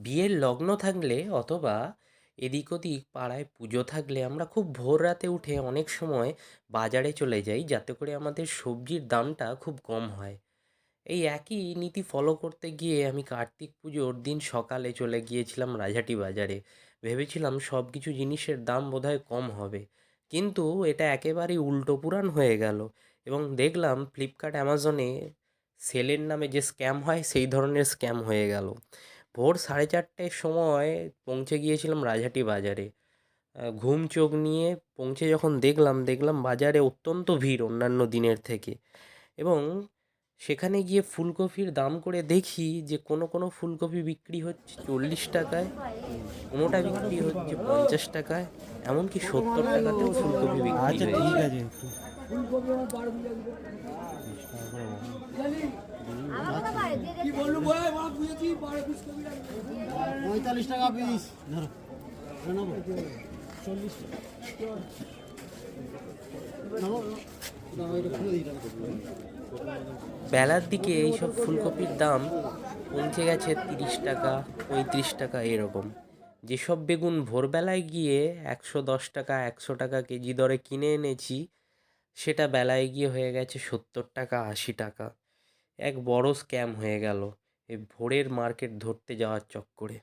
বিয়ের লগ্ন থাকলে অথবা এদিক ওদিক পাড়ায় পুজো থাকলে আমরা খুব ভোর রাতে উঠে অনেক সময় বাজারে চলে যাই, যাতে করে আমাদের সবজির দামটা খুব কম হয়। এই একই নীতি ফলো করতে গিয়ে আমি কার্তিক পুজোর দিন সকালে চলে গিয়েছিলাম রাজহাটি বাজারে। ভেবেছিলাম সব কিছু জিনিসের দাম বোধহয় কম হবে, কিন্তু এটা একেবারেই উল্টো পুরাণ হয়ে গেল। এবং দেখলাম ফ্লিপকার্ট অ্যামাজনে সেলের নামে যে স্ক্যাম হয় সেই ধরনের স্ক্যাম হয়ে গেল। ভোর 4:30-টের সময় পৌঁছে গিয়েছিলাম রাজহাটি বাজারে। ঘুম চোখ নিয়ে পৌঁছে যখন দেখলাম বাজারে অত্যন্ত ভিড় অন্যান্য দিনের থেকে। এবং সেখানে গিয়ে ফুলকপির দাম করে দেখি যে কোনো কোনো ফুলকপি বিক্রি হচ্ছে 40 টাকায়, কোনোটা বিক্রি হচ্ছে 50 টাকায়, এমনকি 70 টাকাতেও ফুলকপি বিক্রি আচ্ছা ঠিক হয়েছে। আছে একটু 20 টাকা করে বলো। 45 টাকা পিস ধরো, নেবো 40 নেবো। বেলার দিকে এইসব ফুলকপির দাম পৌঁছে গেছে 30 টাকা, 35 টাকা এরকম। যেসব বেগুন ভোরবেলায় গিয়ে 110 টাকা, 100 টাকা কেজি দরে কিনে এনেছি, সেটা বেলায় গিয়ে হয়ে গেছে 70 টাকা, 80 টাকা। এক বড় স্ক্যাম হয়ে গেল এই ভোরের মার্কেট ধরতে যাওয়ার চক্করে।